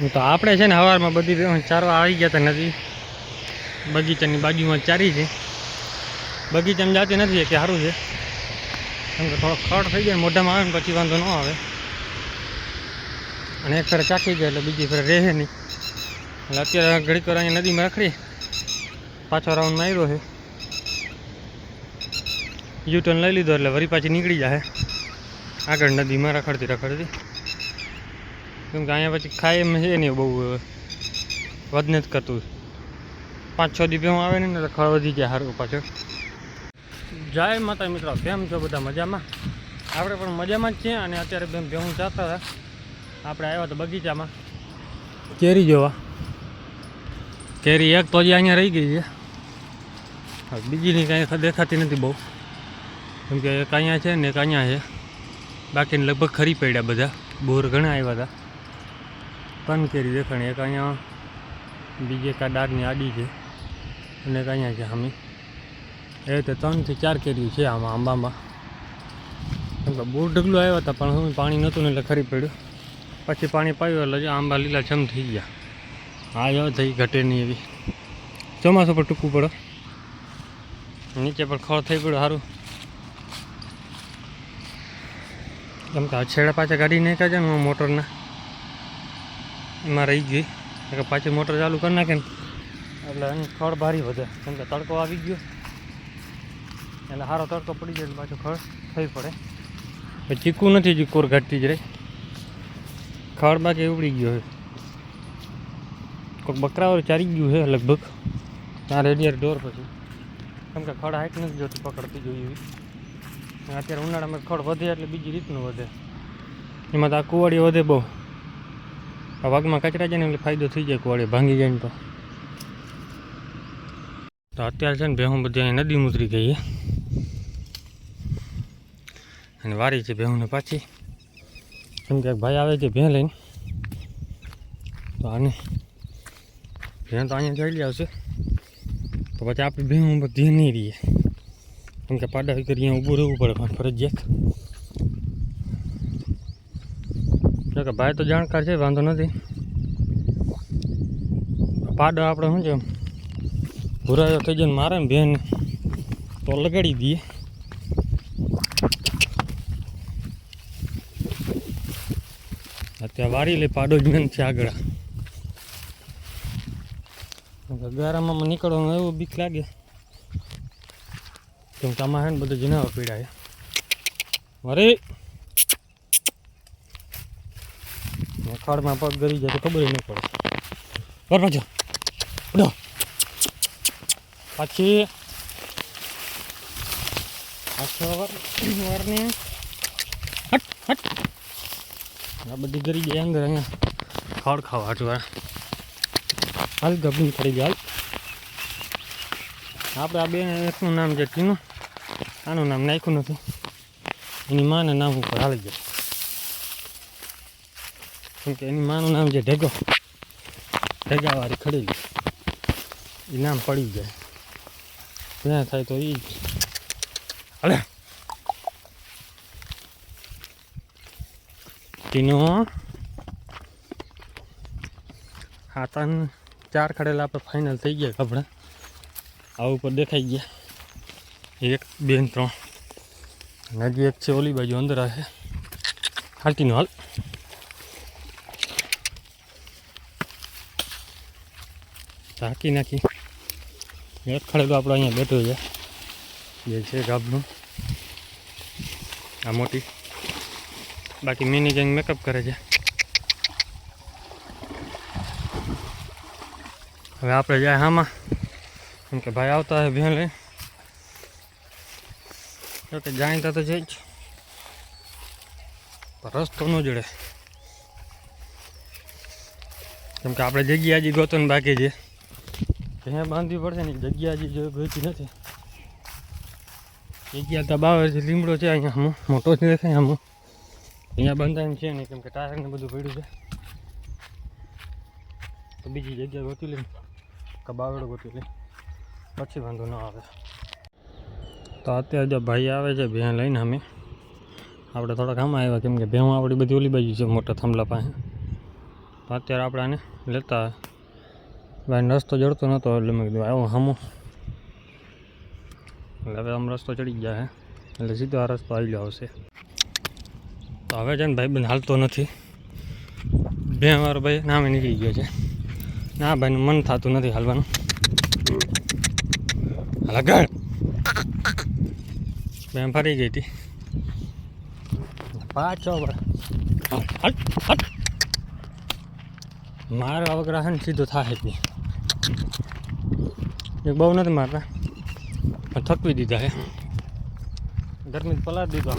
તો આપણે છે ને સવારમાં બધી ચારવા આવી ગયા હતા નદી બગીચાની બાજુમાં ચારી છે. બગીચામાં જાતી નથી કે સારું છે કેમ કે થોડો ખડ થઈ જાય મોઢામાં આવે ને પછી વાંધો ન આવે, અને એક ફેર ચાખી જાય એટલે બીજી ફેર રહે નહીં. એટલે અત્યારે ઘડીક વાર અહીંયા નદીમાં રખડી પાછો રાઉન્ડ માર્યો છે, યુટર્ન લઈ લીધો એટલે વળી પાછી નીકળી જાય આગળ નદીમાં રખડતી. કેમ કે અહીંયા પછી ખાય એમ છે નહીં, બહુ વધને જ કરતું. 5-6 દી ભેહું આવે ને એટલે ખળ વધી જાય સારું પાછળ. જય માતા મિત્રો, કેમ છો બધા? મજામાં? આપણે પણ મજામાં જ છીએ. અને અત્યારે ભેહું ચારતા હતા. આપણે આવ્યા હતા બગીચામાં કેરી જોવા. કેરી એક તો હજી અહીંયા રહી ગઈ છે, બીજીની કાંઈ દેખાતી નથી બહુ, કેમ કે એક અહીંયા છે ને એક અહીંયા છે. બાકીને લગભગ ખરી પડ્યા બધા. બોર ઘણા આવ્યા હતા. 3 કેરી દેખાણી, એક અહીંયા બીજી એક ડાળની આડી છે અને એક અહીંયા છે સામી. એ રીતે 3 થી 4 કેરી છે આમાં આંબામાં. કેમ કે બોર ઢગલું આવ્યા હતા પણ હું પાણી નહોતું ને એટલે ખરી પડ્યું. પછી પાણી પાયું એટલે આંબા લીલાછમ થઈ ગયા. હા જો થઈ ઘટે નહીં એવી. ચોમાસું પર ટૂંકું પડે, નીચે પણ ખળ થઈ પડ્યું સારું. કેમ કે આ છેડા પાછા ગાડી નાખ્યા છે ને મોટરના, એમાં રહી ગઈ. કે પાછી મોટર ચાલુ કરી નાખે ને એટલે એની ખળ ભારી વધે. કેમ કે તડકો આવી ગયો એટલે સારો તડકો પડી જાય એટલે પાછું ખળ થઈ પડે. ચીકું નથી જ કોર ઘાટતી જ રહી, ખળ બાકી ઉડી ગયો છે. કોઈક બકરાવાળું ચારી ગયું છે લગભગ ત્યાં રેડિયર ડોર પછી. કેમ કે ખડ હાઈટ નથી જોતી પકડતી જોઈએ એવી. અત્યારે ઉનાળામાં ખડ વધે એટલે બીજી રીતનું વધે. એમાં તો આ કુવાડી વધે બહુ. આ વાઘમાં કચરા જાય ને એટલે ફાયદો થઈ જાય, કુવાડી ભાંગી જાય ને તો અત્યારે છે ને ભેહું બધી અહીં નદી ઉતરી ગઈ છે અને વારી છે ભેહુંને પાછી. કેમ કે ભાઈ આવે છે ભેં લઈને, તો આને ભેં તો અહીંયા જઈ આવશે તો પછી આપણે ભેહું બધી નહીં રહીએ. કેમ કે પાડા કરી અહીંયા ઊભું રહેવું પડે પણ ફરજિયાત. જો કે ભાઈ તો જાણકાર છે, વાંધો નથી. પાડો આપણે શું છે ભૂરાયો થઈ જાય મારે ને બેન તો લગાડી દઈએ. અત્યારે વારી લે પાડો જ મેન છે આગળ. ગારામાં નીકળવાનું એવું બીક લાગે, કેમ કે આમાં હે ને બધું જનાવર પીડાય. અરે ખડમાં પગ ગરી જાય તો ખબર નહીં પડે. બરાબર છે ઉડો પાછી વારની હટ હટ આ બધી ગરી જાય અંદર. અહીંયા ખડ ખાવા હાટવા હાલ ગભરી કરી જાય. આપણે આ બે એકનું નામ છે ટીનું, આનું નામ નાખ્યું નથી. એની માને નામ ઉપર હાલી જાય. કેમ કે એની માનું નામ છે ઢેગો, ઢેગાવાળી ખડેલી. એ નામ પડી જાય ત્યાં થાય તો એ હાલે. ટીનો હાથાન 4 ખડેલા આપણે ફાઇનલ થઈ ગયા કપડા. આ ઉપર દેખાઈ ગયા 1 2 3. હજી એક છે ઓલી બાજુ અંદર આવે. હાલતીનો હાલ. ઢાંકી નાખી. એક ખડેલો આપણો અહીંયા બેઠો છે, જે છે ગાભનું. આ મોટી બાકી મિની ગેંગ મેકઅપ કરે છે. હવે આપણે જાય આમાં, કેમ કે ભાઈ આવતા હોય ભેં લઈ. જોકે જાણીતા તો છે જ પણ રસ્તો ન જડે. કેમ કે આપણે જગ્યા હજી ગોતવાની બાકી છે. ભેં બાંધવી પડશે ને, જગ્યા હજી ગોતી નથી. જગ્યા તો બાવર છે, લીમડો છે અહીંયા મોટો જ દેખાય. આમ અહીંયા બંધાઈને છે નહીં, કેમ કે ટાયરને બધું પડ્યું છે. તો બીજી જગ્યા ગોતી લઈને કે બાવડો ગોતી લઈ પછી વાંધો ન આવે. તો અત્યારે જો ભાઈ આવે છે ભેં લઈને. અમે આપણે થોડાક આમાં આવ્યા, કેમ કે ભેં આપણી બધી ઓલી બાજુ છે મોટા થાંભલા પાસે. અત્યારે આપણે આને લેતા ભાઈ રસ્તો જડતો નહોતો એટલે મેં કીધું આવો હમો એટલે હવે આમ રસ્તો ચડી ગયા હે એટલે સીધો આ રસ્તો આવી આવશે. તો હવે છે ને ભાઈબંધ હાલતો નથી. બે વાર ભાઈ નામે નીકળી ગયો છે. ના ભાઈનું મન થતું નથી હાલવાનું. લગાડ બેન ફરી ગઈ હતી પાછો મારા વગર છે ને સીધો થાય જ નહીં. એક બહુ નથી મારતા પણ થકવી દીધા હે ગરમી પલાર દીધો.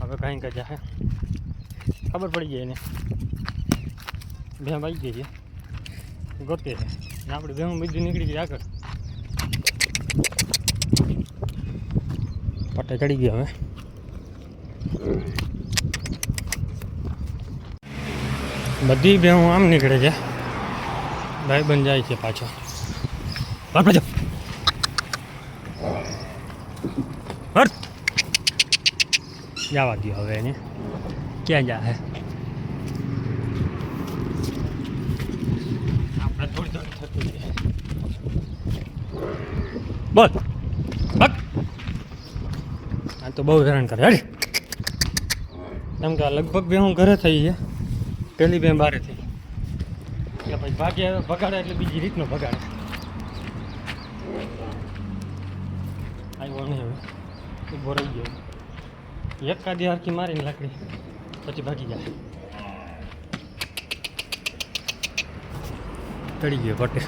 હવે કાંઈ કજા હે ખબર પડી ગઈ એને બે વાગી ગઈ છે ગોતે છે ને આપણે ભેહું બીજું નીકળી ગઈ આગળ પટ્ટે ચડી ગયા. હવે બધી ભેહું આમ નીકળે છે. ભાઈ બન જાય છે પાછો જવા દો હવે એને ક્યાં જાય આપણે થોડી થોડી થતું છે. બોલ આ તો બહુ હેરાન કરે હેડી કેમ કે લગભગ બે હું ઘરે થઈ છે. પહેલી બે બારે થઈ એટલે પછી ભાગે ભગાડે એટલે બીજી રીતનો ભગાડે. આવ્યો નહીં હવે ઊભો રહી ગયો. એક કાદી હરકી મારીને લાકડી પછી ભાગી જાય. ચડી ગયો પટ્ટે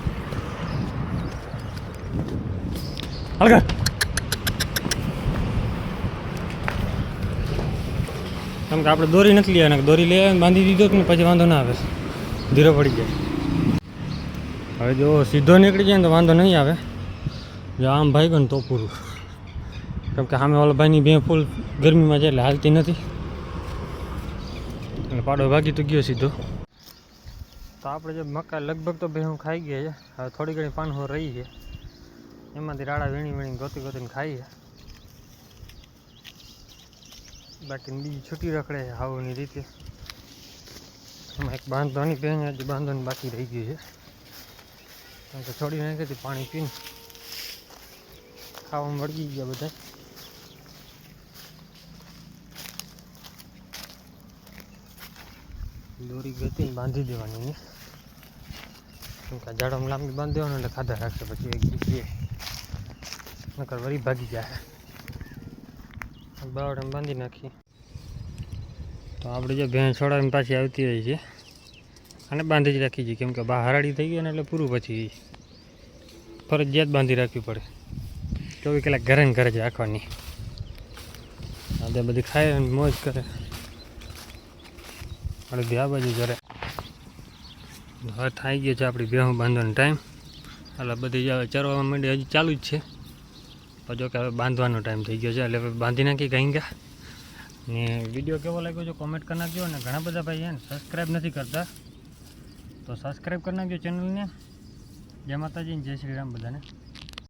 હલકા કેમ કે આપણે દોરી નથી લેવાના. દોરી લે બાંધી દીધો ને પછી વાંધો ના આવે ધીરો પડી જાય. હવે જો સીધો નીકળી જાય ને તો વાંધો નહીં આવે. જો આમ ભાઈ ગયો ને તો પૂરું કેમ કે સામે વાળા ભાઈની બે ફૂલ ગરમીમાં છે એટલે હાલતી નથી એટલે પાડો ભાગી તો ગયો સીધો. તો આપણે જે મકા લગભગ તો બે હું ખાઈ ગયા છે. હવે થોડી ઘણી પાનહો રહી છે એમાંથી રાડા વીણી ગોતી ગોતીને ખાઈ છે. બાકી બીજી છૂટી રખડે છે હાવની રીતે. એમાં એક બાંધવાની બેન હજી બાંધવાની બાકી રહી ગઈ છે કારણ કે છોડી નાખી હતી પાણી પીને ખાવામાં વળગી ગયા બધા. દોરી ગતીને બાંધી દેવાની ને કેમ કે જાડોમાં લાંબી બાંધી દેવાનું એટલે ખાધા રાખશે પછી એક દીકરી નકર વળી ભાગી જાય. બાવડામાં બાંધી નાખી તો આપણે જે ભેંસ છોડાવીને પાછી આવતી રહી છે અને બાંધી જ રાખી છે કેમ કે બહાર હરાડી થઈ ગઈ ને એટલે પૂરું પછી ફરજિયાત બાંધી રાખવી પડે. 24 કલાક ઘરે ને ઘરે જ રાખવાની. આ બધી ખાય અને મોજ કરે અડધી આ બાજુ ઘરે. હવે થઈ ગયો છે આપણી ભેહું બાંધવાનો ટાઈમ. એટલે બધી હવે ચરવા માંડી હજી ચાલુ જ છે પણ જો કે હવે બાંધવાનો ટાઈમ થઈ ગયો છે એટલે હવે બાંધી નાખી કંઈ ગયા. ને વિડીયો કેવો લાગ્યો છે કોમેન્ટ કરી નાખજો. અને ઘણા બધા ભાઈ એને સબસ્ક્રાઈબ નથી કરતા તો સબસ્ક્રાઈબ કરી નાખજો ચેનલને. જય માતાજી જય શ્રી રામ બધાને.